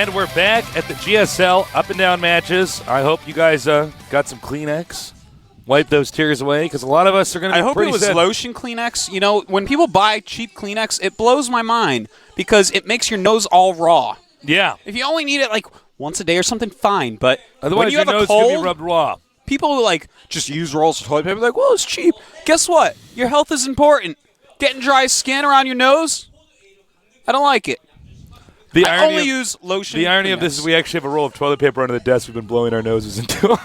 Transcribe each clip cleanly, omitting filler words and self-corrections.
And we're back at the GSL up and down matches. I hope you guys got some Kleenex. Wipe those tears away, because a lot of us are going to be pretty sad. I hope it was lotion Kleenex. You know, when people buy cheap Kleenex, it blows my mind because it makes your nose all raw. Yeah. If you only need it like once a day or something, fine. But otherwise, when you your have nose a cold, could be rubbed raw. People who just use rolls of toilet paper. Like, well, it's cheap. Guess what? Your health is important. Getting dry skin around your nose, I don't like it. I only use lotion. The irony of this is we actually have a roll of toilet paper under the desk we've been blowing our noses into.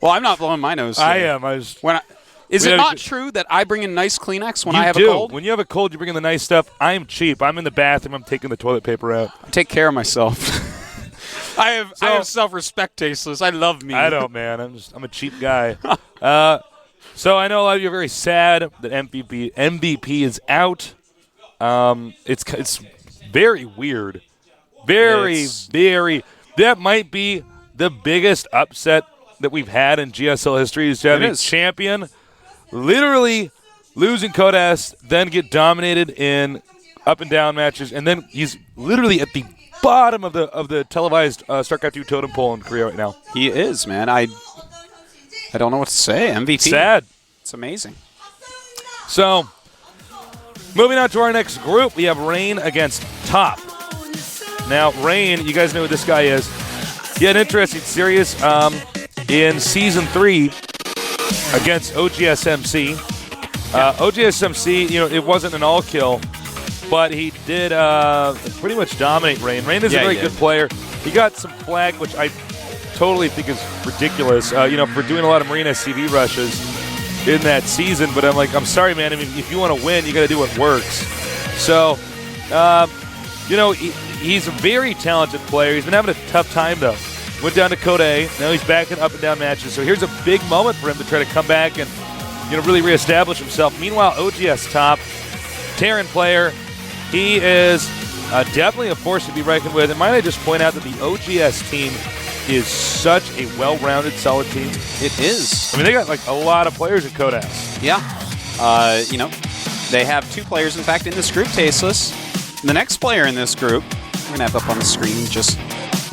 Well, I'm not blowing my nose today. I am. Is it not true that I bring in nice Kleenex when I have a cold? When you have a cold, you bring in the nice stuff. I'm cheap. I'm in the bathroom. I'm taking the toilet paper out. I take care of myself. I have self-respect, Tasteless. I love me. I don't, man. I'm a cheap guy. So I know a lot of you are very sad that MVP is out. It's very weird. Very. That might be the biggest upset that we've had in GSL history, is to have a champion literally losing Kodas, then get dominated in up and down matches, and then he's literally at the bottom of the televised StarCraft 2 totem pole in Korea right now. He is, man. I don't know what to say. MVP. Sad. It's amazing. So, moving on to our next group, we have Rain against Top. Now, Rain, you guys know who this guy is. He had an interesting series in Season 3 against OGSMC. OGSMC, it wasn't an all-kill, but he did pretty much dominate Rain. Rain is a very good player. He got some flag, which I totally think is ridiculous, for doing a lot of Marine SCV rushes in that season. But I'm sorry, man. I mean, if you want to win, you got to do what works. So, he's a very talented player. He's been having a tough time, though. Went down to Code A. Now he's back in up and down matches. So here's a big moment for him to try to come back and, really reestablish himself. Meanwhile, OGS Top, Terran player, he is definitely a force to be reckoned with. And might I just point out that the OGS team is such a well-rounded, solid team. It is. I mean, they got a lot of players at Kodas. Yeah. They have 2 players, in fact, in this group, Tasteless. The next player in this group, we're going to have up on the screen just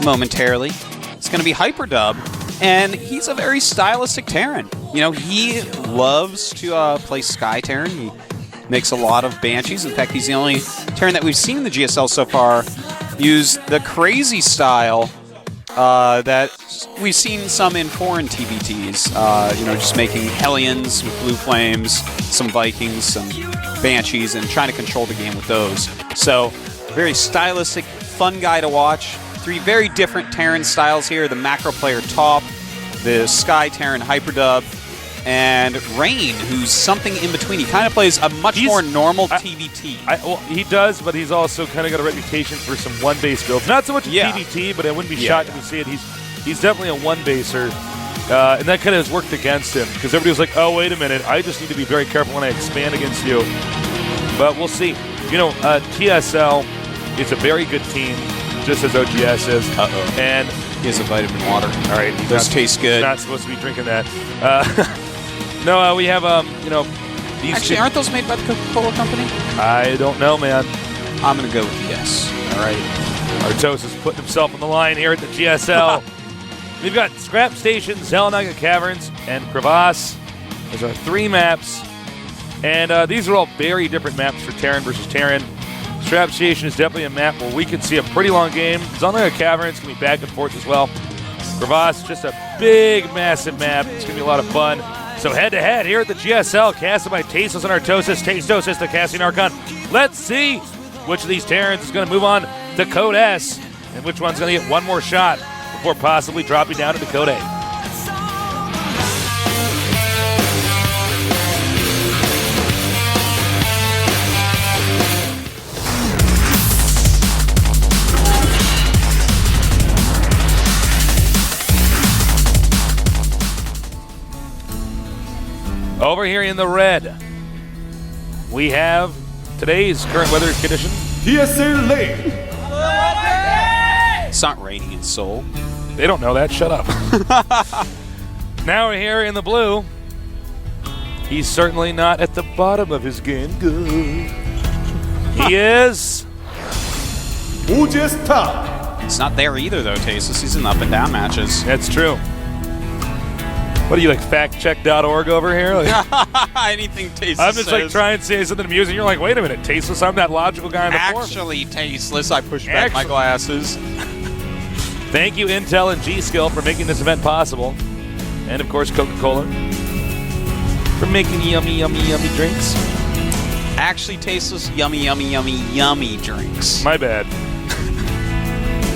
momentarily, it's going to be Hyperdub, and he's a very stylistic Terran. He loves to play Sky Terran. He makes a lot of Banshees. In fact, he's the only Terran that we've seen in the GSL so far use the crazy style that we've seen some in foreign TBTs. Just making Hellions with Blue Flames, some Vikings, some Banshees, and trying to control the game with those. So, very stylistic, fun guy to watch. 3 very different Terran styles here. The macro player Top, the Sky Terran Hyperdub, and Rain, who's something in between. He kind of plays a much more normal TVT. He does, but he's also kind of got a reputation for some one-base builds. Not so much TVT, but I wouldn't be shocked if we see it. He's definitely a one-baser, and that kind of has worked against him, because everybody was like, oh, wait a minute, I just need to be very careful when I expand against you. But we'll see. TSL is a very good team, just as OGS is. Uh-oh. And he has a vitamin water. All right. Those taste good. He's not supposed to be drinking that. No, we have, these Actually, aren't those made by the Coca-Cola Company? I don't know, man. I'm going to go with yes. All right. Artos is putting himself on the line here at the GSL. We've got Scrap Station, Xel'Naga Caverns, and Crevasse. Those are 3 maps. And these are all very different maps for Terran versus Terran. Scrap Station is definitely a map where we can see a pretty long game. Xel'Naga Caverns can be back and forth as well. Crevasse, just a big, massive map. It's going to be a lot of fun. So head-to-head here at the GSL, casted by Tasteless and Artosis. Tastosis, the casting Archon. Let's see which of these Terrans is going to move on to Code S, and which one's going to get one more shot before possibly dropping down into Code A. Over here in the red, we have today's current weather condition. TSL Lane. It's not raining in Seoul. They don't know that. Shut up. Now we're here in the blue. He's certainly not at the bottom of his game. Good. He is 오제스타. It's not there either, though, Tasteless. He's in up and down matches. That's true. What are you, like, factcheck.org over here? Like, Anything Tasteless I'm just like says. trying to say something amusing. You're like, wait a minute, Tasteless, I'm that logical guy in the forum. Actually, Tasteless. I push back my Actually. glasses. Thank you, Intel and G-Skill, for making this event possible. And, of course, Coca-Cola for making yummy, yummy, yummy drinks. Actually, Tasteless. Yummy, yummy, yummy, yummy drinks. My bad.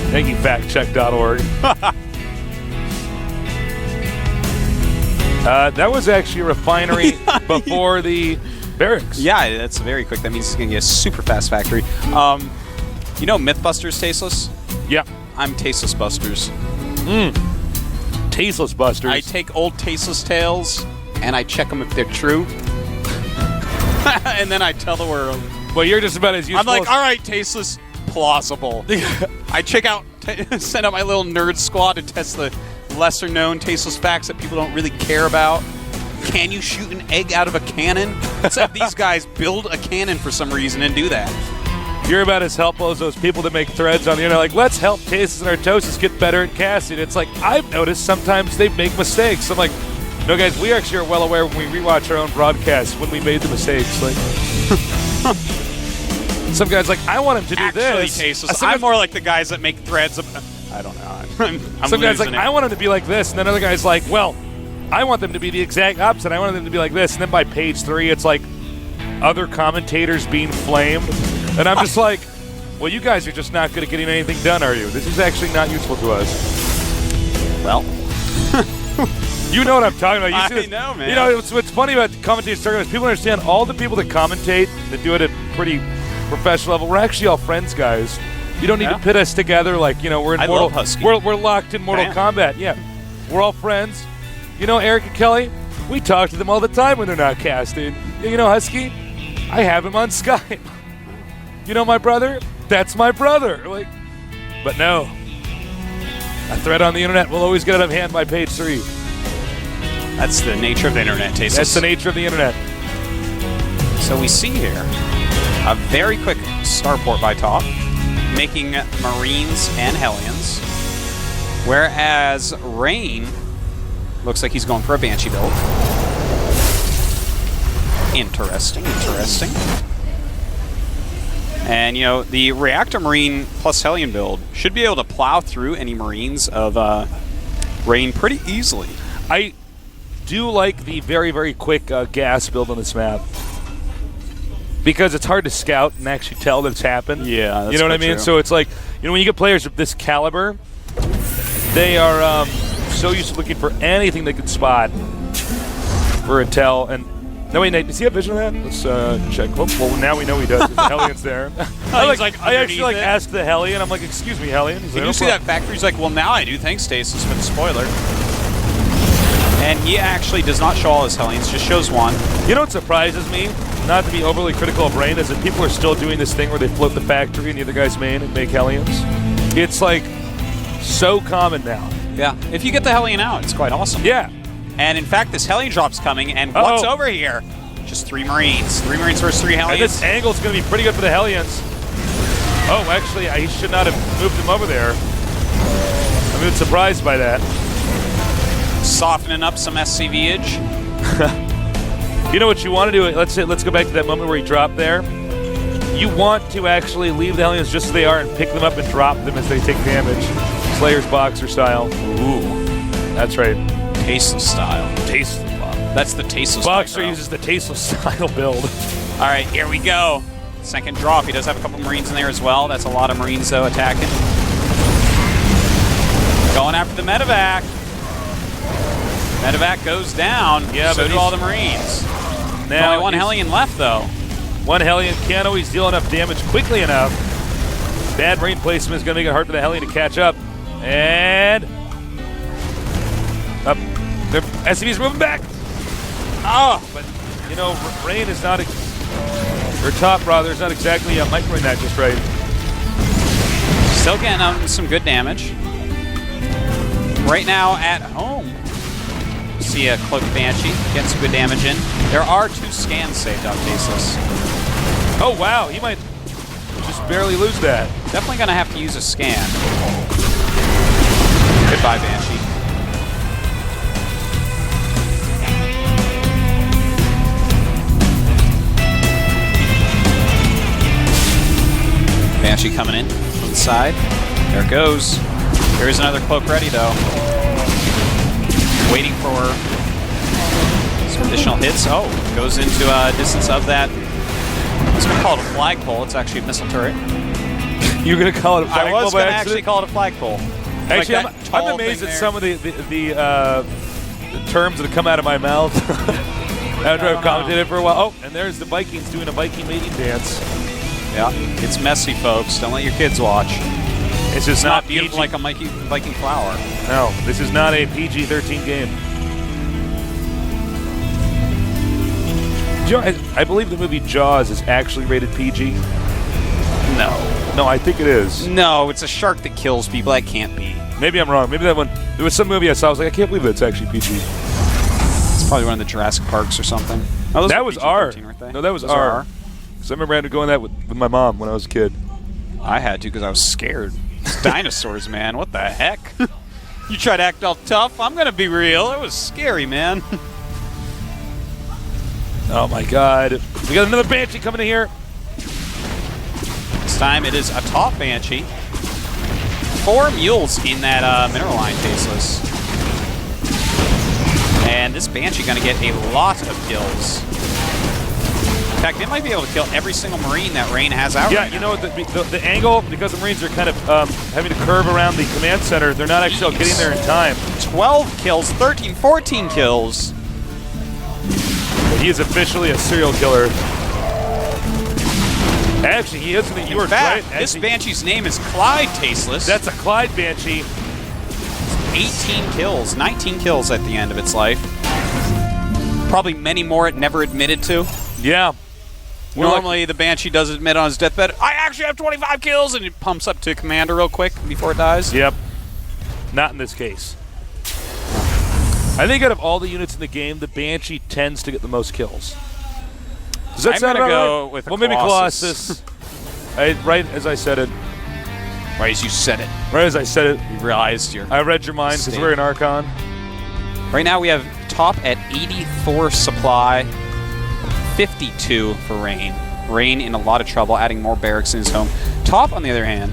Thank you, factcheck.org. That was actually a refinery before the barracks. Yeah, that's very quick. That means it's going to get a super fast factory. You know Mythbusters, Tasteless? Yeah. I'm Tasteless Busters. Tasteless Busters. I take old Tasteless tales and I check them if they're true. And then I tell the world. Well, you're just about as useful I'm like, as... all right, Tasteless, plausible. I check out, send out my little nerd squad to test the lesser-known Tasteless facts that people don't really care about. Can you shoot an egg out of a cannon? Let's have these guys build a cannon for some reason and do that. You're about as helpful as those people that make threads on the internet, like, let's help Tasteless and Artosis get better at casting. It's like, I've noticed sometimes they make mistakes. I'm like, no, guys, we actually are well aware when we rewatch our own broadcasts when we made the mistakes. Like, some guys like, I want him to do Actually, this. Tasteless, Some I'm guys- more like the guys that make threads. I don't know. I'm Some guys like, losing it. I want him to be like this, and then other guys like, well, I want them to be the exact opposite. I want them to be like this, and then by page 3, it's like other commentators being flamed, and I'm just like, well, you guys are just not good at getting anything done, are you? This is actually not useful to us. Well, You know what I'm talking about. You see I this, know, man. You know, what's funny about commentators talking about is people understand all the people that commentate that do it at pretty professional level. We're actually all friends, guys. You don't need Yeah. to pit us together like, you know, we're in I Mortal love Husky. We're locked in Mortal Fan. Kombat. Yeah. We're all friends. You know Eric and Kelly? We talk to them all the time when they're not casting. You know Husky? I have him on Skype. You know my brother? That's my brother. Like, but no. A thread on the internet will always get out of hand by page 3. that's the nature of the internet, Tasteless. That's the nature of the internet. So we see here a very quick starport by Top, making Marines and Hellions, whereas Rain looks like he's going for a Banshee build. Interesting, interesting. And, you know, the Reactor Marine plus Hellion build should be able to plow through any Marines of Rain pretty easily. I do like the very, very quick gas build on this map. Because it's hard to scout and actually tell that it's happened. Yeah, that's you know what I quite mean? true. So it's like, you know, when you get players of this caliber, they are so used to looking for anything they can spot for intel. And no, wait, Nate, does he have vision of that? Let's check. Oh, well, now we know he does. The Hellion's there. I like I actually like underneath it. asked the Hellion. I'm like, excuse me, Hellion. He's Can like, you "No see problem." that factory? He's like, well, now I do. Thanks, Stasis, for the spoiler. And he actually does not show all his Hellions, just shows one. You know what surprises me? Not to be overly critical of Rain, is that people are still doing this thing where they float the factory in the other guy's main and make Hellions. It's like so common now. Yeah. If you get the Hellion out, it's quite awesome. Yeah. And in fact, this Hellion drop's coming, and Uh-oh. what's over here? Just 3 Marines. 3 Marines versus 3 And Hellions. this angle's going to be pretty good for the Hellions. Oh, actually, I should not have moved him over there. I'm a bit surprised by that. Softening up some SCVage. You know what you want to do? Let's go back to that moment where he dropped there. You want to actually leave the Hellions just as they are and pick them up and drop them as they take damage. Slayer's Boxer style. Ooh. That's right. Tasteless style. Tasteless. That's the tasteless Boxer micro. uses the tasteless style build. All right, here we go. Second drop. He does have a couple Marines in there as well. That's a lot of Marines, though, attacking. Going after the medevac. Medevac goes down. Yeah, so but do all the Marines. Now Only one Hellion left, though. One Hellion can't always deal enough damage quickly enough. Bad Marine placement is going to make it hard for the Hellion to catch up. And up. The SCV's moving back. Oh, but you know, Rain is not, or Top rather, is not exactly microing that just right. Still getting out some good damage. Right now at home, see a Cloaked Banshee getting some good damage in. There are 2 scans saved out, Tasteless. Oh wow, he might just barely lose that. Definitely going to have to use a scan. Goodbye, Banshee. Banshee coming in from the side. There it goes. There is another cloak ready, though. Waiting for some additional hits. Oh, goes into distance of that. I was going to call it a flagpole. It's actually a missile turret. You're going to call it a flagpole? I was going to actually call it a flagpole. Actually, like I'm amazed at some of the terms that have come out of my mouth after I've commentated for a while. Oh, and there's the Vikings doing a Viking mating dance. Yeah, it's messy, folks. Don't let your kids watch. It's just not beautiful PG. like a Viking flower. No, this is not a PG-13 game. I believe the movie Jaws is actually rated PG. No, I think it is. No, it's a shark that kills people. That can't be. Maybe I'm wrong. Maybe that one. There was some movie I saw. I was like, I can't believe that's actually PG. It's probably one of the Jurassic Parks or something. Oh, that was R. Right? No, that was R. Because I remember I had to go in that with my mom when I was a kid. I had to because I was scared. It's dinosaurs, man. What the heck? You try to act all tough? I'm gonna be real. It was scary, man. Oh my God! We got another Banshee coming in here. This time it is a top Banshee. 4 mules in that mineral line faceless. And this Banshee gonna get a lot of kills. In fact, they might be able to kill every single Marine that Rain has out. Yeah, right you now. know what? The angle, because the Marines are kind of having to curve around the command center, they're not actually getting there in time. 12 kills, 13, 14 kills. He is officially a serial killer. Actually, he is in the York, right? This Banshee's name is Clyde Tasteless. That's a Clyde Banshee. 18 kills, 19 kills at the end of its life. Probably many more it never admitted to. Yeah. Normally, the Banshee does admit on his deathbed, I actually have 25 kills, and it pumps up to Commander real quick before it dies. Yep. Not in this case. I think out of all the units in the game, the Banshee tends to get the most kills. Does that sound about go right? with Well, maybe Colossus. Right as I said it. Right as you said it. Right as I said it. You realized your I read your mind because we're in Archon. Right now we have top at 84 supply, 52 for Rain. Rain in a lot of trouble, adding more barracks in his home. Top, on the other hand,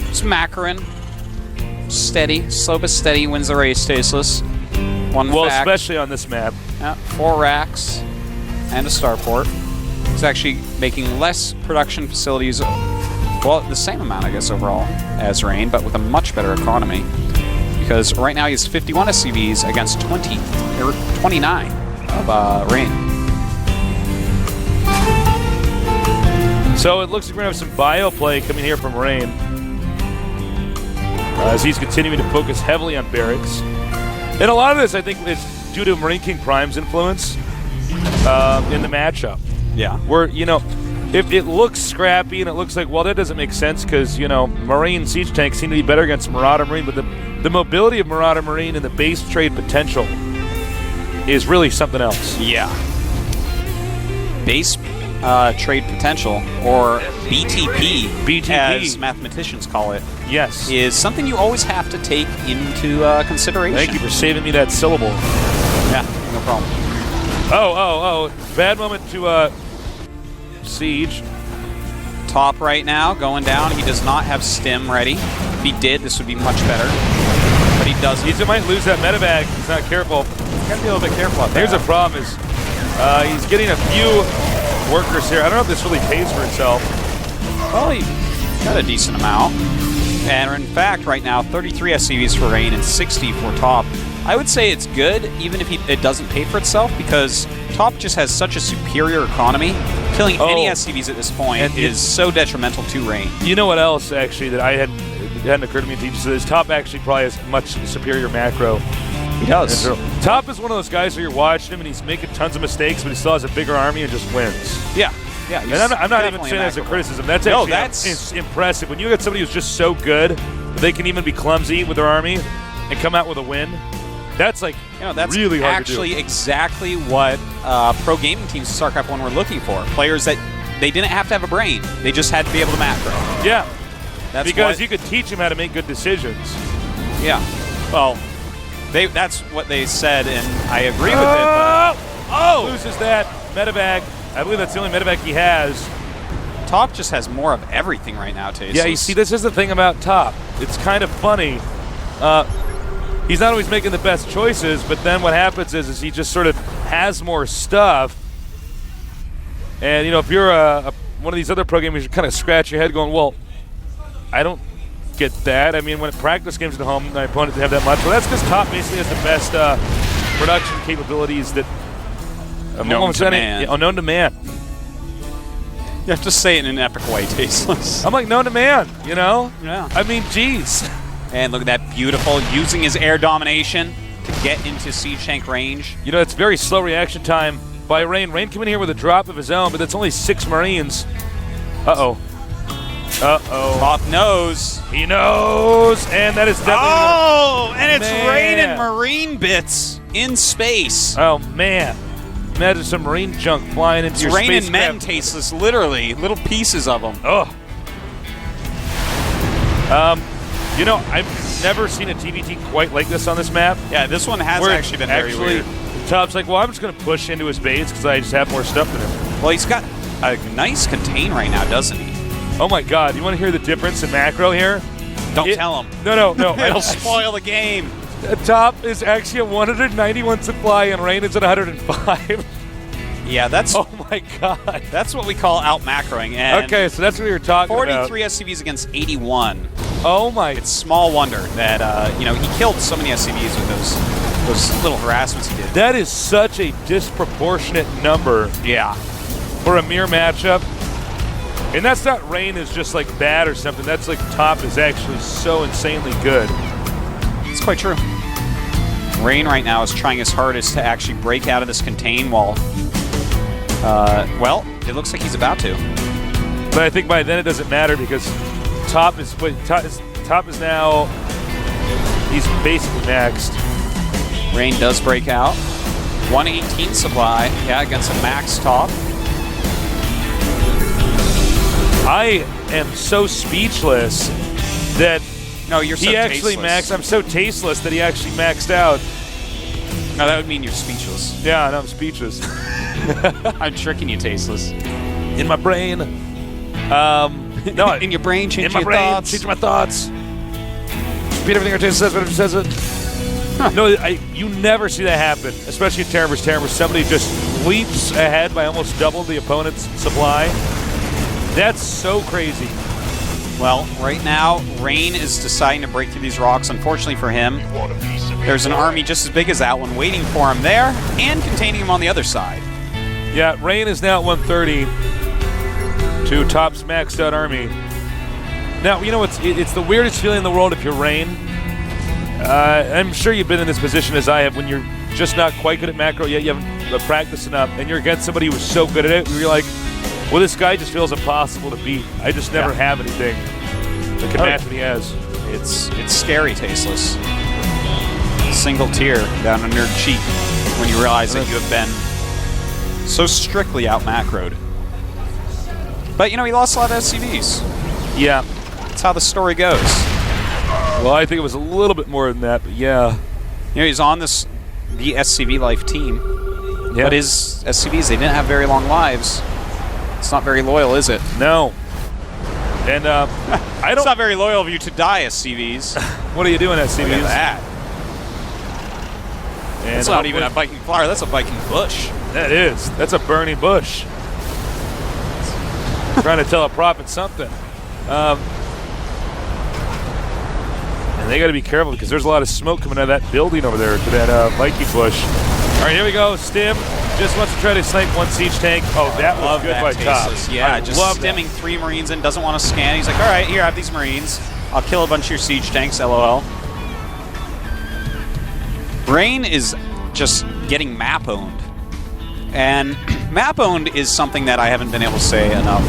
is Macaron. Steady, slow but steady, wins the race, Tasteless. Well, especially on this map. 4 racks and a starport. He's actually making less production facilities, well, the same amount, I guess, overall as Rain, but with a much better economy. Because right now he has 51 SCVs against 29 of Rain. So it looks like we're going to have some bio play coming here from Rain. As he's continuing to focus heavily on barracks. And a lot of this, I think, is due to Marine King Prime's influence in the matchup. Yeah. Where, if it looks scrappy and it looks like, well, that doesn't make sense because, Marine siege tanks seem to be better against Marauder Marine, but the mobility of Marauder Marine and the base trade potential is really something else. Yeah. Base trade potential, or BTP, as mathematicians call it, yes, is something you always have to take into consideration. Thank you for saving me that syllable. Yeah, no problem. Oh. Bad moment to Siege. Top right now, going down. He does not have Stim ready. If he did, this would be much better. But he doesn't. He might lose that medevac if he's not careful. Gotta be a little bit careful out there. Here's a problem is he's getting a few workers here. I don't know if this really pays for itself. Well, he got a decent amount. And in fact, right now, 33 SCVs for Rain and 60 for Top. I would say it's good, even if it doesn't pay for itself, because Top just has such a superior economy. Killing any SCVs at this point is so detrimental to Rain. You know what else, actually, that it hadn't occurred to me to teach this? Top actually probably has much superior macro. He does. Top is one of those guys where you're watching him and he's making tons of mistakes, but he still has a bigger army and just wins. Yeah. And I'm not even saying that as a criticism. That's actually it's impressive. When you get somebody who's just so good, they can even be clumsy with their army and come out with a win. That's that's really hard to do. Actually exactly what pro gaming teams of StarCraft 1 were looking for. Players that they didn't have to have a brain. They just had to be able to macro. Yeah, That's because what- you could teach him how to make good decisions. Yeah. Well, that's what they said, and I agree with it. But Loses that medevac. I believe that's the only medevac he has. Top just has more of everything right now, Tasteless. Yeah, you see, this is the thing about Top. It's kind of funny. He's not always making the best choices, but then what happens is he just sort of has more stuff. And, you know, if you're one of these other pro gamers, you kind of scratch your head going, well, I don't get that. I mean, when practice games at home, my opponent didn't have that much. Well, that's because Top basically has the best production capabilities that Known to man. Yeah, known to man. You have to say it in an epic way, Tasteless. I'm like known to man, you know? Yeah. I mean, geez. And look at that, beautiful, using his air domination to get into siege tank range. You know, it's very slow reaction time by Rain. Rain came in here with a drop of his own, but that's only 6 Marines. Uh-oh. Uh-oh. Top knows. He knows, and that is definitely... Oh, and it's Man. Rain and Marine bits in space. Oh, man. Imagine some Marine junk flying into It's your Rain and men, spacecraft. Tasteless, literally. Little pieces of them. Oh. You know, I've never seen a TVT quite like this on this map. Yeah, this one has Where actually been very weird. Top's like, well, I'm just going to push into his base because I just have more stuff than him. Well, he's got a nice contain right now, doesn't he? Oh, my God. You want to hear the difference in macro here? Don't tell him. No. It'll spoil the game. Top is actually at 191 supply and Rain is at 105. Yeah, that's Oh my God. that's what we call out macroing. And Okay, so that's what we were talking 43 about. SCVs against 81. Oh my. It's small wonder that he killed so many SCVs with those little harassments he did. That is such a disproportionate number Yeah. for a mere matchup. And that's not Rain is just like bad or something. That's like Top is actually so insanely good. It's quite true. Rain right now is trying his hardest to actually break out of this contain wall. Well, it looks like he's about to. But I think by then it doesn't matter because Top is now, he's basically maxed. Rain does break out. 118 supply, yeah, against a max Top. I am so speechless that No, you're so he actually tasteless. maxed. I'm so tasteless that he actually maxed out. No, that would mean you're speechless. Yeah, and I'm speechless. I'm tricking you, Tasteless. In my brain. No, In your brain, change in my your brain, thoughts. change my thoughts. Repeat everything our taste says, whatever says it. No, you never see that happen, especially in Terran vs. Terran, where somebody just leaps ahead by almost double the opponent's supply. That's so crazy. Well, right now, Rain is deciding to break through these rocks. Unfortunately for him, there's an army just as big as that one waiting for him there and containing him on the other side. Yeah, Rain is now at 130 to Top's maxed out army. Now, you know, it's the weirdest feeling in the world if you're Rain. I'm sure you've been in this position as I have when you're just not quite good at macro yet. You haven't practiced enough, and you're against somebody who's so good at it. You're like, well, this guy just feels impossible to beat. I just never have anything that can match what he has. It's scary, Tasteless. Single tear down under your cheek when you realize that you have been so strictly out macroed. But, he lost a lot of SCVs. Yeah. That's how the story goes. Well, I think it was a little bit more than that, but yeah. He's on the SCV Life team. Yeah. But his SCVs, they didn't have very long lives. It's not very loyal, is it? No. And I It's don't. not very loyal of you to die, SCVs. What are you doing at CVs? Look at that. And That's not even a Viking flower. That's a Viking bush. That is. That's a burning bush. Trying to tell a prophet something. And they got to be careful because there's a lot of smoke coming out of that building over there to that Viking bush. All right, here we go. Stim just wants to try to snipe one siege tank. Oh, that was good by Top. Yeah, I just love stimming 3 Marines in, doesn't want to scan. He's like, all right, here, have these Marines. I'll kill a bunch of your siege tanks, LOL. Rain is just getting map owned. And map owned is something that I haven't been able to say enough.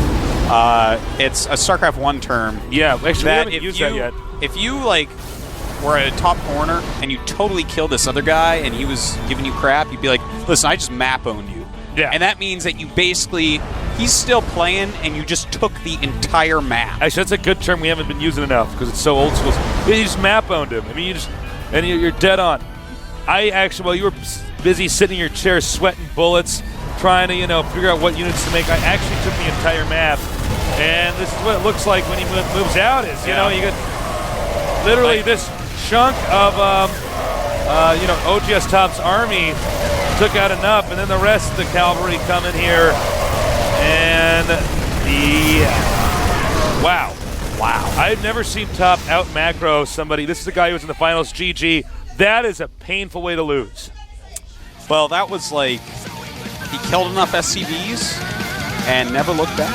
It's a StarCraft 1 term. Yeah, actually, we That haven't used that yet. if you were at a top corner and you totally killed this other guy and he was giving you crap, you'd be like, listen, I just map owned you. Yeah. And that means that you basically he's still playing, and you just took the entire map. Actually, that's a good term we haven't been using enough because it's so old school. You just map owned him. I mean, you're dead on. I actually, while you were busy sitting in your chair sweating bullets, trying to, figure out what units to make, I actually took the entire map. And this is what it looks like when he moves out is, you get literally this chunk of, OGS Top's army took out enough, and then the rest of the cavalry come in here. And wow. I've never seen Top out macro somebody. This is the guy who was in the finals, GG. That is a painful way to lose. Well, that was like, he killed enough SCVs and never looked back.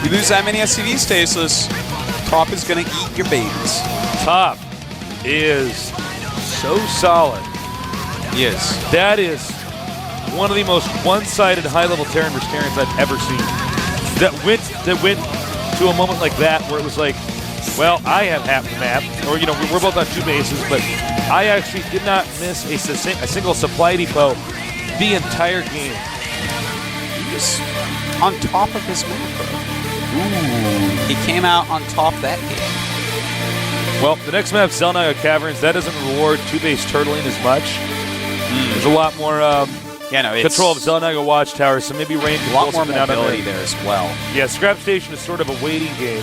You lose that many SCVs, Tasteless, Top is going to eat your babies. Top is so solid. He is. That is one of the most one-sided high-level Terran versus Terrans I've ever seen. That went to a moment like that where it was like, well, I have half the map, or we're both on 2 bases, but I actually did not miss a single supply depot the entire game. He was on top of his macro. Ooh. He came out on top that game. Well, the next map, Xel'Naga Caverns, that doesn't reward 2-base turtling as much. There's a lot more control of Xel'Naga Watchtower, so maybe Rain can pull something out of mobility there as well. Yeah, Scrap Station is sort of a waiting game.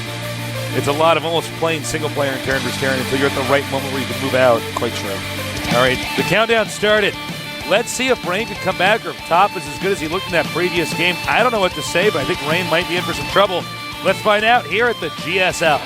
It's a lot of almost playing single player in Terran vs. Terran until you're at the right moment where you can move out. Quite true. All right, the countdown started. Let's see if Rain can come back or if Top is as good as he looked in that previous game. I don't know what to say, but I think Rain might be in for some trouble. Let's find out here at the GSL.